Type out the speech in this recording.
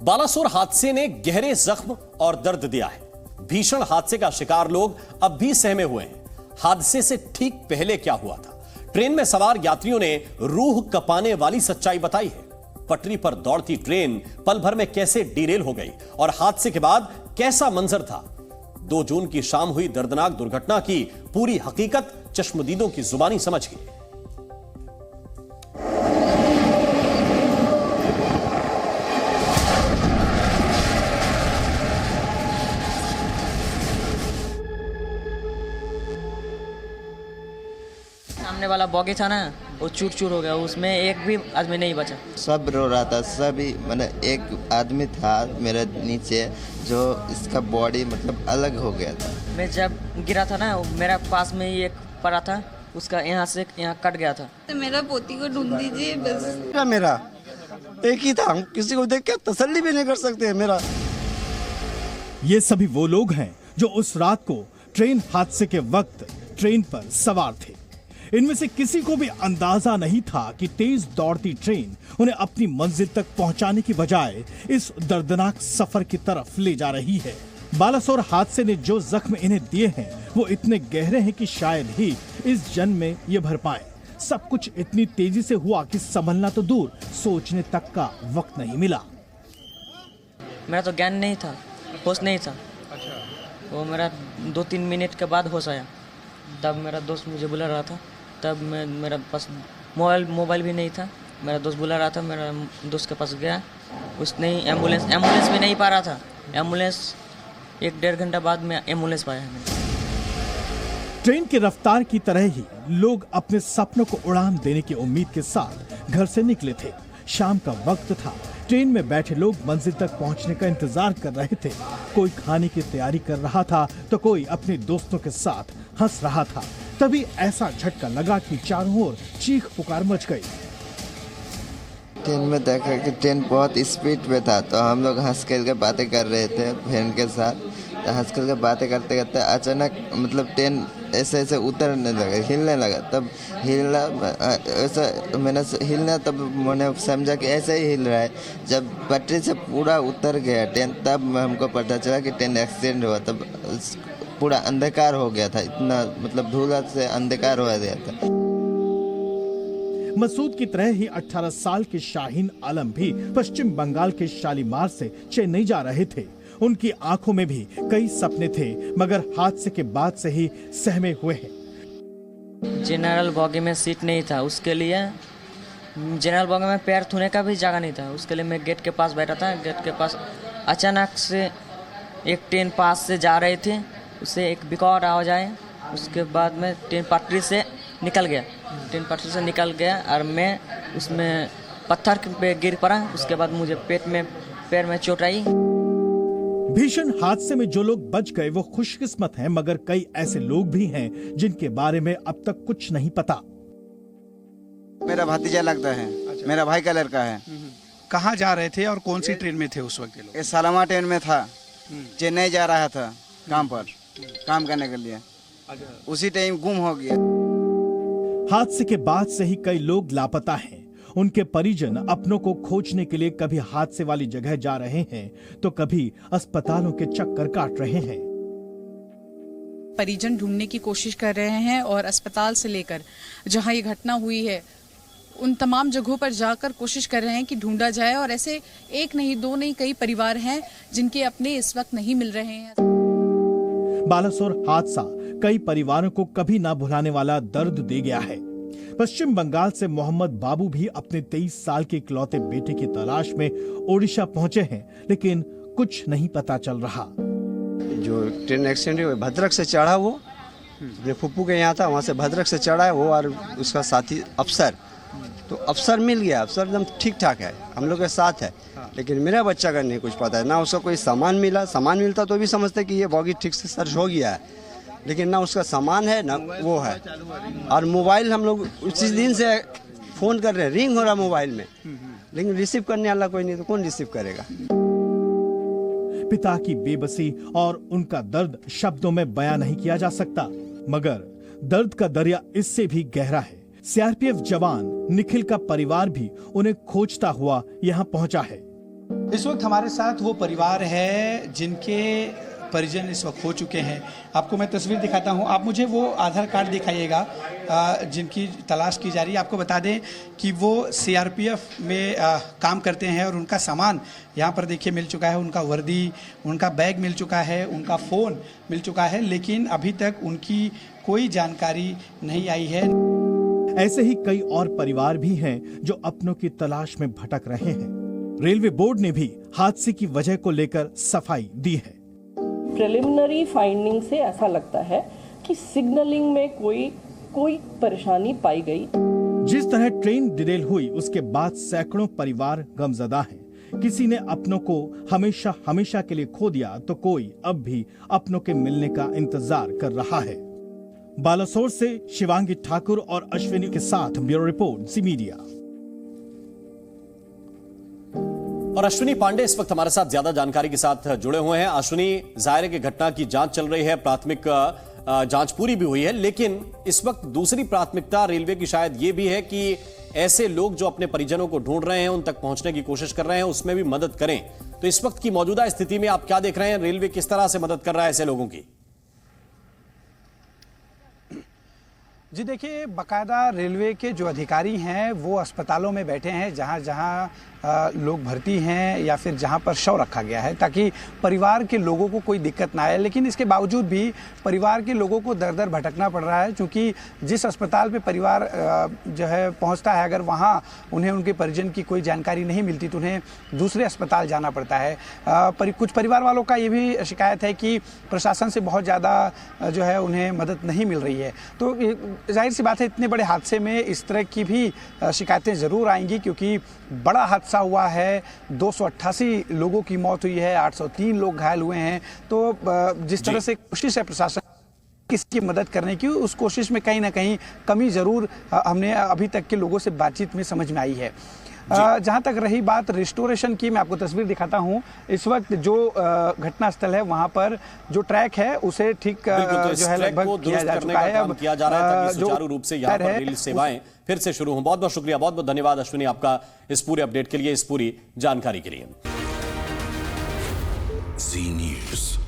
बालासोर हादसे ने गहरे जख्म और दर्द दिया है। भीषण हादसे का शिकार लोग अब भी सहमे हुए हैं। हादसे से ठीक पहले क्या हुआ था? ट्रेन में सवार यात्रियों ने रूह कपाने वाली सच्चाई बताई है। पटरी पर दौड़ती ट्रेन पल भर में कैसे डीरेल हो गई और हादसे के बाद कैसा मंजर था? 2 जून की शाम हुई दर्दनाक दुर्घटना की पूरी हकीकत चश्मदीदों की जुबानी समझ गई। सामने वाला बॉगी था ना, वो चूर चूर हो गया, उसमें एक भी आदमी नहीं बचा। सब रो रहा था, सभी मतलब एक आदमी था मेरे नीचे जो इसका बॉडी मतलब अलग हो गया था। मैं जब गिरा था ना, मेरा पास में ही एक पड़ा था, उसका यहाँ से यहाँ कट गया था। तो मेरा पोती को ढूंढ दीजिए बस। मेरा एक ही था, हम किसी को देख के तसल्ली भी नहीं कर सकते। मेरा ये सभी वो लोग हैं जो उस रात को ट्रेन हादसे के वक्त ट्रेन पर सवार थे। इनमें से किसी को भी अंदाजा नहीं था कि तेज दौड़ती ट्रेन उन्हें अपनी मंजिल तक पहुंचाने की बजाय इस दर्दनाक सफर की तरफ ले जा रही है। बालासोर हादसे ने जो जख्म इन्हें दिए हैं वो इतने गहरे हैं कि शायद ही इस जन्म में ये भर पाए। सब कुछ इतनी तेजी से हुआ कि संभलना तो दूर, सोचने तक का वक्त नहीं मिला। मेरा तो ज्ञान नहीं था, होश नहीं था। वो मेरा 2-3 मिनट के बाद होश आया। तब मेरा दोस्त मुझे बुला रहा था, तब मेरा पास मोबाइल भी नहीं था। मेरा दोस्त बुला रहा था, मेरा दोस्त के पास गया, उसने एम्बुलेंस भी नहीं पा रहा था। एम्बुलेंस 1-1.5 घंटा बाद में एम्बुलेंस पाया है। ट्रेन की रफ्तार की तरह ही लोग अपने सपनों को उड़ान देने की उम्मीद के साथ घर से निकले थे। शाम का वक्त था। ट्रेन में बैठे लोग मंजिल तक पहुंचने का इंतजार कर रहे थे। कोई खाने की तैयारी कर रहा था तो कोई अपने दोस्तों के साथ हंस रहा था। तभी ऐसा झटका लगा कि चारों ओर चीख पुकार मच गई। ट्रेन में देखा कि ट्रेन बहुत स्पीड पे था, तो हम लोग हंस कर के बातें कर रहे थे फ्रेंड के साथ। तो हंस कर के बातें करते करते अचानक मतलब ट्रेन ऐसे ऐसे उतरने लगा, हिलने लगा। तब हिला ऐसा मैंने हिलना, तब मैंने समझा कि ऐसे ही हिल रहा है। जब पटरी से पूरा उतर गया ट्रेन, तब हमको पता चला कि ट्रेन एक्सीडेंट हुआ। तब पूरा अंधकार हो गया था, इतना मतलब धुआं से अंधकार हो गया था। मसूद की तरह ही 18 साल के शाहीन आलम भी पश्चिम बंगाल के शालीमार से चेन्नई जा रहे थे। उनकी आंखों में भी कई सपने थे, मगर हादसे के बाद से ही सहमे हुए हैं। जनरल बॉगी में सीट नहीं था, उसके लिए जनरल बॉगी में पैर धोने का भी जगह नहीं था। उसके लिए मैं गेट के पास बैठा था। गेट के पास अचानक से एक ट्रेन पास से जा रहे थे, उससे एक बिकॉर आवाज आया। उसके बाद में ट्रेन पटरी से निकल गया और मैं उसमें पत्थर पे गिर पड़ा। उसके बाद मुझे पैर में चोट आई। भीषण हादसे में जो लोग बच गए वो खुशकिस्मत हैं, मगर कई ऐसे लोग भी हैं जिनके बारे में अब तक कुछ नहीं पता। मेरा भतीजा लगता है। अच्छा। मेरा भाई का लड़का है। कहाँ जा रहे थे और कौन सी ट्रेन में थे उस वक्त? ये सालामा ट्रेन में था, चेन्नई जा रहा था काम पर, काम करने के लिए। उसी टाइम गुम हो गया। हादसे के बाद से ही कई लोग लापता हैं। उनके परिजन अपनों को खोजने के लिए कभी हादसे वाली जगह जा रहे हैं तो कभी अस्पतालों के चक्कर काट रहे हैं। परिजन ढूंढने की कोशिश कर रहे हैं और अस्पताल से लेकर जहां ये घटना हुई है उन तमाम जगहों पर जाकर कोशिश कर रहे हैं कि ढूंढा जाए। और ऐसे एक नहीं, 2 नहीं, कई परिवार हैं जिनके अपने इस वक्त नहीं मिल रहे हैं। बालासोर हादसा कई परिवारों को कभी ना भुलाने वाला दर्द दे गया है। पश्चिम बंगाल से मोहम्मद बाबू भी अपने 23 साल के इकलौते बेटे की तलाश में ओडिशा पहुंचे हैं, लेकिन कुछ नहीं पता चल रहा। जो ट्रेन एक्सीडेंट हुआ भद्रक से चढ़ा, वो अपने फुप्पू के यहाँ था, वहाँ से भद्रक से चढ़ा है वो और उसका साथी अफसर। तो अफसर मिल गया, अफसर एकदम ठीक ठाक है, हम लोग के साथ है। लेकिन मेरा बच्चा का नहीं कुछ पता है, ना उसका कोई सामान मिला। सामान मिलता तो भी समझते कि ये बॉगी ठीक से सर्च हो गया है, लेकिन ना उसका सामान है ना वो है। और मोबाइल हम लोग उसी दिन से फोन कर रहे हैं, रिंग हो रहा मोबाइल में, लेकिन रिसीव करने वाला कोई नहीं, तो कौन रिसीव करेगा? पिता की बेबसी और उनका दर्द शब्दों में बयां नहीं किया जा सकता, मगर दर्द का दरिया इससे भी गहरा है। सीआरपीएफ जवान निखिल का परिवार भी उन्हें खोजता हुआ यहाँ पहुंचा है। इस वक्त हमारे साथ वो परिवार है जिनके परिजन इस वक्त हो चुके हैं। आपको मैं तस्वीर दिखाता हूं, आप मुझे वो आधार कार्ड दिखाइएगा जिनकी तलाश की जा रही है। आपको बता दें कि वो सीआरपीएफ में काम करते हैं और उनका सामान यहाँ पर देखिए मिल चुका है। उनका वर्दी, उनका बैग मिल चुका है, उनका फ़ोन मिल चुका है, लेकिन अभी तक उनकी कोई जानकारी नहीं आई है। ऐसे ही कई और परिवार भी हैं जो अपनों की तलाश में भटक रहे हैं। रेलवे बोर्ड ने भी हादसे की वजह को लेकर सफाई दी है। प्रिलिमिनरी फाइंडिंग से ऐसा लगता है कि सिग्नलिंग में कोई परेशानी पाई गई। जिस तरह ट्रेन डिरेल हुई उसके बाद सैकड़ों परिवार गमजदा हैं। किसी ने अपनों को हमेशा के लिए खो दिया तो कोई अब भी अपनों के मिलने का इंतजार कर रहा है। बालासोर से शिवांगी ठाकुर और अश्विनी के साथ ब्यूरो रिपोर्ट सी मीडिया। और अश्विनी पांडे इस वक्त हमारे साथ ज्यादा जानकारी के साथ जुड़े हुए हैं। अश्विनी, जाहिर है कि घटना की जांच चल रही है, प्राथमिक जांच पूरी भी हुई है, लेकिन इस वक्त दूसरी प्राथमिकता रेलवे की शायद ये भी है कि ऐसे लोग जो अपने परिजनों को ढूंढ रहे हैं, उन तक पहुंचने की कोशिश कर रहे हैं, उसमें भी मदद करें। तो इस वक्त की मौजूदा स्थिति में आप क्या देख रहे हैं? रेलवे किस तरह से मदद कर रहा है ऐसे लोगों की? जी देखिए, बाकायदा रेलवे के जो अधिकारी हैं वो अस्पतालों में बैठे हैं जहां जहां लोग भर्ती हैं या फिर जहां पर शव रखा गया है, ताकि परिवार के लोगों को कोई दिक्कत ना आए। लेकिन इसके बावजूद भी परिवार के लोगों को दर दर भटकना पड़ रहा है, क्योंकि जिस अस्पताल पे परिवार जो है पहुंचता है, अगर वहां उन्हें उनके परिजन की कोई जानकारी नहीं मिलती तो उन्हें दूसरे अस्पताल जाना पड़ता है। कुछ परिवार वालों का ये भी शिकायत है कि प्रशासन से बहुत ज़्यादा जो है उन्हें मदद नहीं मिल रही है। तो जाहिर सी बात है, इतने बड़े हादसे में इस तरह की भी शिकायतें ज़रूर आएंगी, क्योंकि बड़ा हादसा हुआ है। 288 लोगों की मौत हुई है, 803 लोग घायल हुए हैं। तो जिस तरह से कोशिश है प्रशासन किसकी मदद करने की, उस कोशिश में कहीं ना कहीं कमी ज़रूर हमने अभी तक के लोगों से बातचीत में समझ में आई है। जहां तक रही बात रिस्टोरेशन की, मैं आपको तस्वीर दिखाता हूं। इस वक्त जो घटना स्थल है वहां पर जो ट्रैक है उसे ठीक जो है लगभग किया जा चुका है। अब किया जा रहा है ताकि सुचारू रूप से यहाँ पर रेल सेवाएं फिर से शुरू हों। बहुत बहुत शुक्रिया, बहुत बहुत धन्यवाद अश्विनी आपका इस पूरे अपडेट के लिए, इस पूरी जानकारी के लिए। जी न्यूज़।